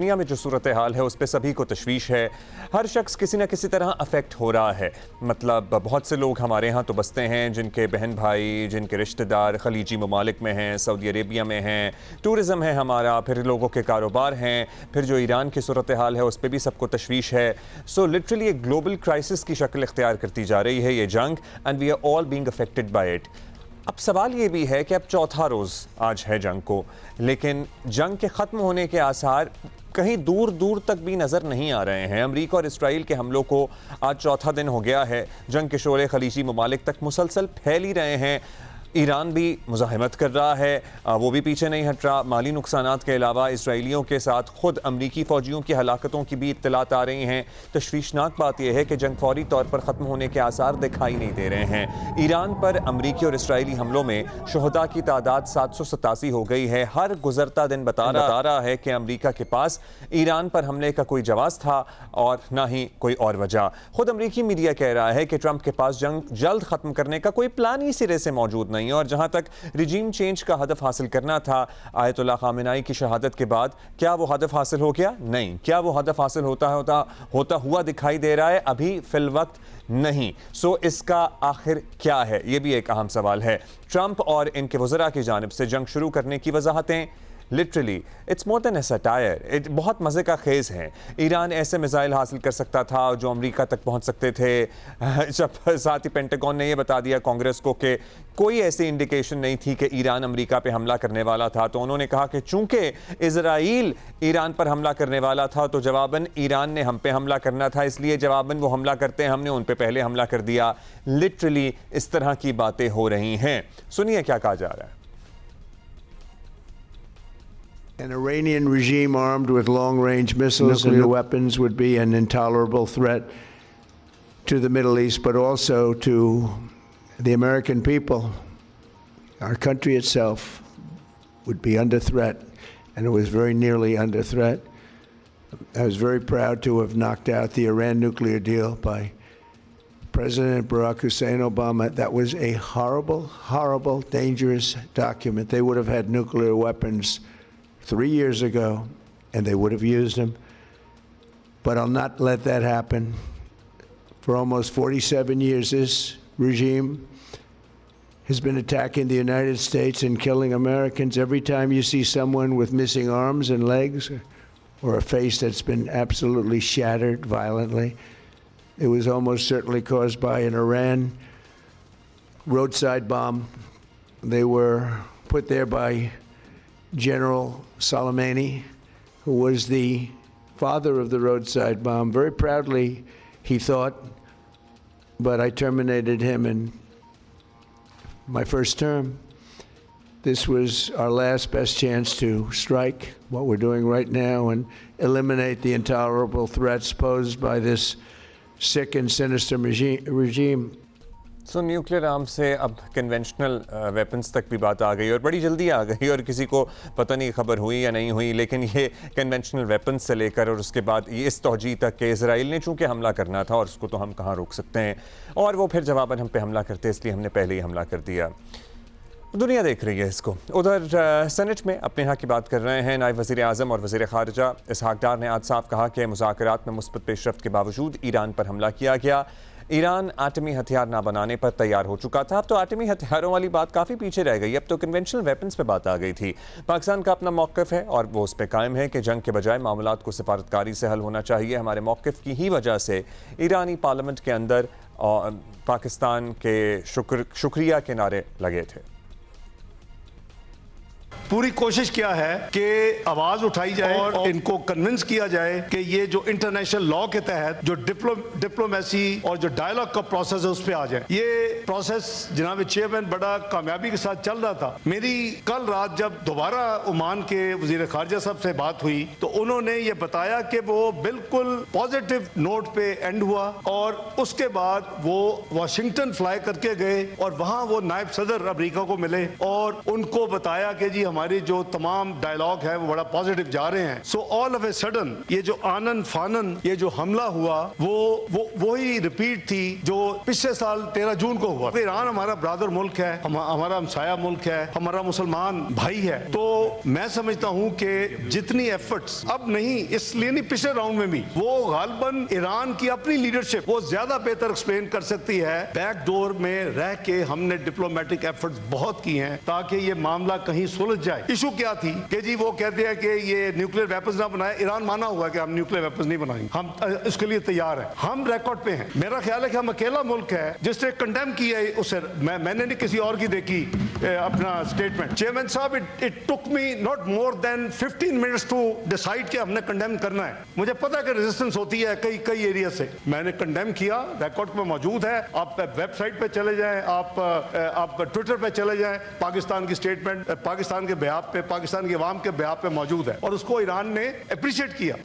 दुनिया में जो सूरत हाल है उस पर सभी को तशवीश है। हर शख्स किसी न किसी तरह अफेक्ट हो रहा है। मतलब बहुत से लोग हमारे यहाँ तो बसते हैं जिनके बहन भाई, जिनके रिश्तेदार खलीजी ममालिक में हैं, सऊदी अरेबिया में हैं, टूरिज़म है हमारा, फिर लोगों के कारोबार हैं, फिर जो ईरान की सूरत हाल है उस पर भी सबको तशवीश है। सो लिटरली एक ग्लोबल क्राइसिस की शक्ल इख्तियार करती जा रही है ये जंग, and we are all being affected by it. अब सवाल ये भी है कि अब चौथा रोज़ आज है जंग को, लेकिन जंग के ख़त्म होने के आसार कहीं दूर दूर तक भी नज़र नहीं आ रहे हैं। अमेरिका और इसराइल के हमलों को आज चौथा दिन हो गया है। जंग के शोले खलीजी ममालिक तक मुसलसल फैल ही रहे हैं। ईरान भी मुज़ाहिमत कर रहा है, वो भी पीछे नहीं हट रहा। माली नुकसानात के अलावा इसराइलियों के साथ ख़ुद अमरीकी फ़ौजियों की हलाकतों की भी इत्तलात आ रही हैं। तशवीशनाक बात यह है कि जंग फौरी तौर पर ख़त्म होने के आसार दिखाई नहीं दे रहे हैं। ईरान पर अमरीकी और इसराइली हमलों में शुहदा की तादाद 787 हो गई है। हर गुजरता दिन बता रहा है कि अमरीका के पास ईरान पर हमले का कोई जवाब था और ना ही कोई और वजह। खुद अमरीकी मीडिया कह रहा है कि ट्रंप के पास जंग जल्द ख़त्म करने का कोई प्लान ही सिरे से मौजूद नहीं, और जहां तक रिजीम चेंज का हदफ हासिल करना था आयतुल्लाह खामेनी की शहादत के बाद, क्या वो हदफ हासिल हो गया? नहीं। क्या वो हदफ हासिल होता हुआ दिखाई दे रहा है? अभी फिल वक्त नहीं। सो इसका आखिर क्या है, ये भी एक अहम सवाल है। ट्रंप और इनके वज़रा की जानिब से जंग शुरू करने की वजाहतें literally it's more than a satire, बहुत मज़े का खेज़ है। ईरान ऐसे मिसाइल हासिल कर सकता था जो अमेरिका तक पहुंच सकते थे। जब साथ ही पेंटागन ने यह बता दिया कांग्रेस को कि कोई ऐसी इंडिकेशन नहीं थी कि ईरान अमेरिका पे हमला करने वाला था, तो उन्होंने कहा कि चूंकि इजराइल ईरान पर हमला करने वाला था तो जवाबन ईरान ने हम पे हमला करना था, इसलिए जवाबन वो हमला करते हैं, हमने उन पे पहले हमला कर दिया। लिटरली इस तरह की बातें हो रही हैं। सुनिए क्या कहा जा रहा है। An Iranian regime armed with long-range missiles and nuclear weapons would be an intolerable threat to the Middle East, but also to the American people. Our country itself would be under threat, and it was very nearly under threat. I was very proud to have knocked out the Iran nuclear deal by President Barack Hussein Obama. That was a horrible, horrible, dangerous document. They would have had nuclear weapons 3 years ago, and they would have used them. But I'll not let that happen. For almost 47 years, this regime has been attacking the United States and killing Americans. Every time you see someone with missing arms and legs or a face that's been absolutely shattered violently, it was almost certainly caused by an Iran roadside bomb. They were put there by General Soleimani, who was the father of the roadside bomb. Very proudly, he thought, but I terminated him in my first term. This was our last best chance to strike what we're doing right now and eliminate the intolerable threats posed by this sick and sinister regime. So nuclear arms से अब conventional weapons तक भी बात आ गई, और बड़ी जल्दी आ गई, और किसी को पता नहीं खबर हुई या नहीं हुई, लेकिन ये कन्वेंशनल वेपन्स से लेकर और उसके बाद ये इस तौजी तक कि इसराइल ने चूँकि हमला करना था और उसको तो हम कहाँ रोक सकते हैं, और वो फिर जवाबन हम पे हमला करते इसलिए हमने पहले ही हमला कर दिया। दुनिया देख रही है इसको। उधर सेनेट में अपने यहाँ की बात कर रहे हैं नायब वज़ीर आज़म और वज़ीर ख़ारिजा इसहाक़ डार ने आज साफ कहा कि मुज़ाकरात में मुस्बत पेशरफ्त के बावजूद ईरान पर हमला किया गया। ईरान आटमी हथियार ना बनाने पर तैयार हो चुका था। अब तो आटमी हथियारों वाली बात काफ़ी पीछे रह गई, अब तो कन्वेंशनल वेपन्स पे बात आ गई थी। पाकिस्तान का अपना मौक़िफ़ है और वो उस पर कायम है कि जंग के बजाय मामलात को सिफारतकारी से हल होना चाहिए। हमारे मौक़िफ़ की ही वजह से ईरानी पार्लियामेंट के अंदर पाकिस्तान के शुक्रिया के नारे लगे थे। पूरी कोशिश किया है कि आवाज उठाई जाए और इनको कन्विंस किया जाए कि ये जो इंटरनेशनल लॉ के तहत जो डिप्लोमेसी और जो डायलॉग का प्रोसेस है उस पर आ जाए। ये प्रोसेस जनाब चेयरमैन बड़ा कामयाबी के साथ चल रहा था। मेरी कल रात जब दोबारा ओमान के वजीर खारजा साहब से बात हुई तो उन्होंने ये बताया कि वो बिल्कुल पॉजिटिव नोट पे एंड हुआ, और उसके बाद वो वाशिंगटन फ्लाई करके गए और वहां वो नायब सदर अमेरिका को मिले और उनको बताया कि जी हमारी जो तमाम डायलॉग है वो बड़ा पॉजिटिव जा रहे हैं। So all of a sudden ये जो आनन फानन ये जो हमला हुआ वो ही रिपीट थी जो पिछले साल 13 जून को हुआ। ईरान हमारा ब्रादर मुल्क है, हमारा हमसाया मुल्क है, हमारा मुसलमान भाई है। तो मैं समझता हूं कि जितनी एफर्ट्स अब नहीं, इसलिए नहीं, पिछले राउंड में भी वो गालबन ईरान की अपनी लीडरशिप वो ज्यादा बेहतर एक्सप्लेन कर सकती है। बैक डोर में रह के हमने डिप्लोमेटिक एफर्ट्स बहुत की हैं ताकि ये मामला कहीं सुलझ जाए। इशू क्या थी कि जी वो कहते हैं कि ये न्यूक्लियर वेपन्स ना बनाए। ईरान माना हुआ कि हम न्यूक्लियर वेपन्स नहीं बनाएंगे, हम इसके लिए तैयार हैं, हम रिकॉर्ड पे हैं। मेरा ख्याल है कि हम अकेला मुल्क है जिसने कंडेम किया है उसे। मैंने नहीं किसी और की देखी अपना स्टेटमेंट। चेयरमैन साहब, it took me not more than 15 minutes to decide कि हमने कंडेम करना है। मुझे पता है कि रेजिस्टेंस होती है कई एरिया से। मैंने कंडेम किया, रिकॉर्ड में मौजूद है। आप वेबसाइट पे चले जाएं, आप ट्विटर पे चले जाएं, पाकिस्तान की स्टेटमेंट पाकिस्तान के बिहाफ पे, पाकिस्तान की आवाम के बिहाफ पे मौजूद है और उसको ईरान ने अप्रिशिएट किया।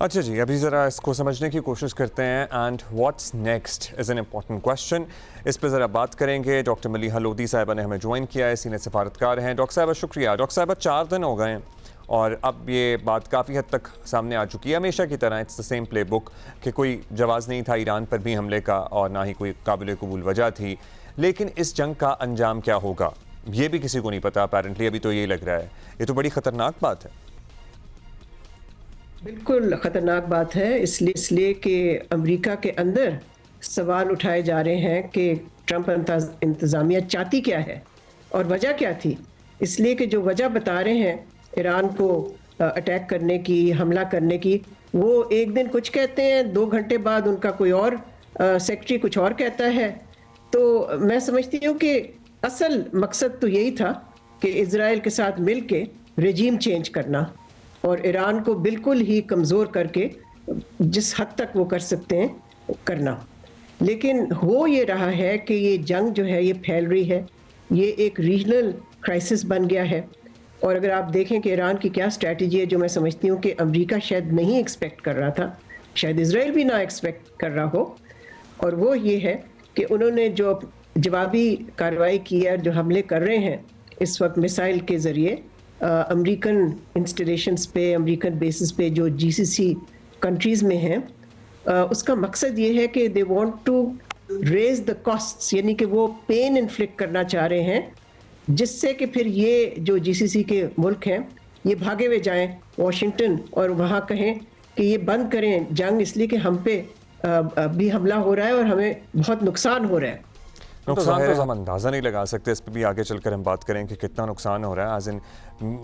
अच्छा जी, अभी ज़रा इसको समझने की कोशिश करते हैं। And what's next is an important question. इस पर ज़रा बात करेंगे। डॉक्टर मलीहा लोधी साहिबा ने हमें ज्वाइन किया है, सीनियर सफारतकार हैं। डॉक्टर साहिबा शुक्रिया। डॉक्टर साहिबा 4 दिन हो गए हैं और अब ये बात काफ़ी हद तक सामने आ चुकी है। हमेशा की तरह it's the same play book कि कोई जवाज़ नहीं था ईरान पर भी हमले का और ना ही कोई काबिल कबूल वजह थी। लेकिन इस जंग का अंजाम क्या होगा ये भी किसी को नहीं पता अपेरेंटली। अभी तो यही लग रहा है, ये तो बड़ी ख़तरनाक बात है। बिल्कुल ख़तरनाक बात है, इसलिए कि अमेरिका के अंदर सवाल उठाए जा रहे हैं कि ट्रंप इंतज़ामिया चाहती क्या है और वजह क्या थी। इसलिए कि जो वजह बता रहे हैं ईरान को अटैक करने की, हमला करने की, वो एक दिन कुछ कहते हैं, 2 घंटे बाद उनका कोई और सेक्रेटरी कुछ और कहता है। तो मैं समझती हूँ कि असल मकसद तो यही था कि इजराइल के साथ मिल के रेजीम चेंज करना और ईरान को बिल्कुल ही कमज़ोर करके जिस हद तक वो कर सकते हैं करना। लेकिन हो ये रहा है कि ये जंग जो है ये फैल रही है, ये एक रीजनल क्राइसिस बन गया है। और अगर आप देखें कि ईरान की क्या स्ट्रैटेजी है, जो मैं समझती हूँ कि अमेरिका शायद नहीं एक्सपेक्ट कर रहा था, शायद इजराइल भी ना एक्सपेक्ट कर रहा हो, और वो ये है कि उन्होंने जो जवाबी कार्रवाई की है, जो हमले कर रहे हैं इस वक्त मिसाइल के ज़रिए अमेरिकन इंस्टॉलेशंस पे, अमेरिकन बेसिस पे जो जीसीसी कंट्रीज़ में हैं, उसका मकसद ये है कि they want to raise the costs, यानी कि वो पेन इन्फ्लिक्ट करना चाह रहे हैं जिससे कि फिर ये जो जीसीसी के मुल्क हैं ये भागे हुए जाएं वॉशिंगटन और वहाँ कहें कि ये बंद करें जंग, इसलिए कि हम पे भी हमला हो रहा है और हमें बहुत नुकसान हो रहा है। नुकसान तो हम अंदाज़ा नहीं लगा सकते, इस पर भी आगे चलकर हम बात करें कि कितना नुकसान हो रहा है आज इन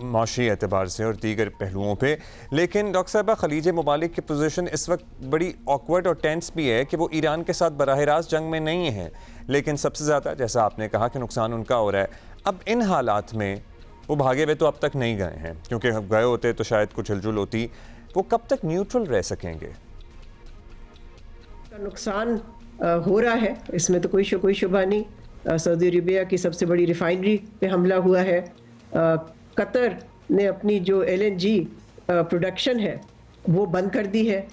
माशी एतबार से और दीगर पहलुओं पे। लेकिन डॉक्टर साहबा, खलीज ममालिक की पोजीशन इस वक्त बड़ी ऑकवर्ड और टेंस भी है कि वो ईरान के साथ बराह रास्त जंग में नहीं है, लेकिन सबसे ज़्यादा जैसा आपने कहा कि नुकसान उनका हो रहा है। अब इन हालात में वो भागे हुए तो अब तक नहीं गए हैं, क्योंकि गए होते तो शायद कुछ हिलजुल होती। वो कब तक न्यूट्रल रह सकेंगे? नुकसान हो रहा है, इसमें तो कोई शुबा नहीं। सऊदी अरेबिया की सबसे बड़ी रिफाइनरी पे हमला हुआ है। कतर ने अपनी जो LNG प्रोडक्शन है वो बंद कर दी है,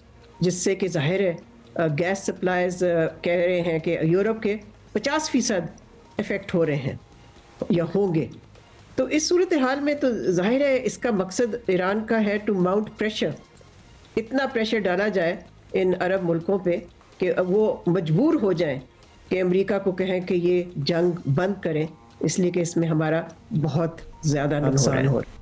जिससे कि जाहिर है गैस सप्लाईज कह रहे हैं कि यूरोप के 50% इफ़ेक्ट हो रहे हैं या होंगे। तो इस सूरत हाल में तो जाहिर है इसका मकसद ईरान का है टू माउंट प्रेशर, इतना प्रेशर डाला जाए इन अरब मुल्कों पे कि वो मजबूर हो जाएं कि अमेरिका को कहें कि ये जंग बंद करें, इसलिए कि इसमें हमारा बहुत ज़्यादा नुकसान हो रहा है।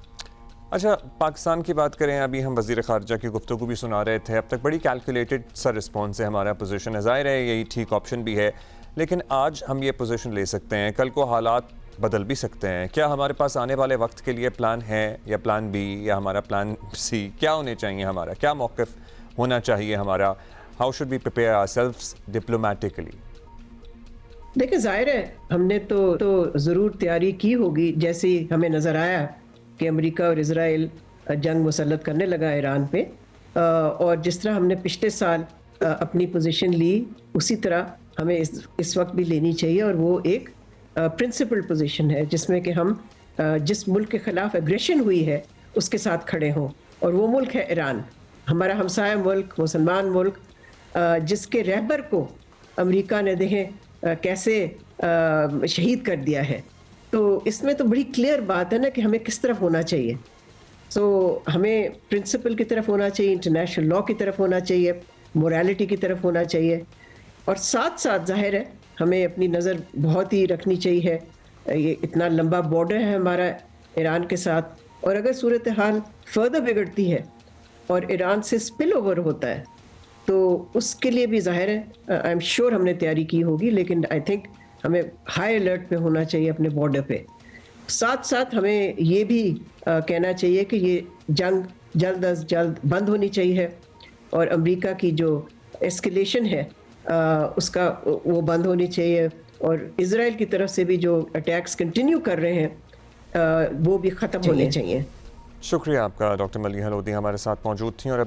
अच्छा, पाकिस्तान की बात करें, अभी हम वज़ीर ख़ारजा की गुफ्तगू भी सुना रहे थे। अब तक बड़ी कैलकुलेटेड सा रिस्पॉन्स है हमारा पोजीशन है, ज़ाहिर है यही ठीक ऑप्शन भी है, लेकिन आज हम ये पोजीशन ले सकते हैं, कल को हालात बदल भी सकते हैं। क्या हमारे पास आने वाले वक्त के लिए प्लान है या प्लान बी या हमारा प्लान सी क्या होने चाहिए? हमारा क्या मौक़िफ़ होना चाहिए हमारा? How should we prepare ourselves diplomatically? देखिए, जाहिर है हमने तो ज़रूर तैयारी की होगी, जैसे हमें नज़र आया कि अमेरिका और इजराइल जंग मुसल्लत करने लगा ईरान पे, और जिस तरह हमने पिछले साल अपनी पोजीशन ली, उसी तरह हमें इस वक्त भी लेनी चाहिए। और वो एक प्रिंसिपल पोजीशन है जिसमें कि हम जिस मुल्क के ख़िलाफ़ एग्रेशन हुई है उसके साथ खड़े हों, और वो मुल्क है ईरान, हमारा हमसाया मुल्क, मुसलमान मुल्क, जिसके रहबर को अमेरिका ने देखें कैसे शहीद कर दिया है। तो इसमें तो बड़ी क्लियर बात है ना कि हमें किस तरफ होना चाहिए। सो हमें प्रिंसिपल की तरफ होना चाहिए, इंटरनेशनल लॉ की तरफ होना चाहिए, मोरालिटी की तरफ होना चाहिए, और साथ साथ जाहिर है हमें अपनी नज़र बहुत ही रखनी चाहिए। ये इतना लंबा बॉर्डर है हमारा ईरान के साथ, और अगर सूरत हाल फर्दर बिगड़ती है और ईरान से स्पिल ओवर होता है तो उसके लिए भी जाहिर है आई एम श्योर हमने तैयारी की होगी, लेकिन आई थिंक हमें हाई अलर्ट पे होना चाहिए अपने बॉर्डर पे। साथ साथ हमें ये भी कहना चाहिए कि ये जंग जल्द अज जल्द बंद होनी चाहिए, और अमेरिका की जो एस्केलेशन है उसका वो बंद होनी चाहिए, और इजराइल की तरफ से भी जो अटैक्स कंटिन्यू कर रहे हैं वो भी ख़त्म होने चाहिए। शुक्रिया आपका डॉक्टर मलिहा लोधी हमारे साथ मौजूद थी। और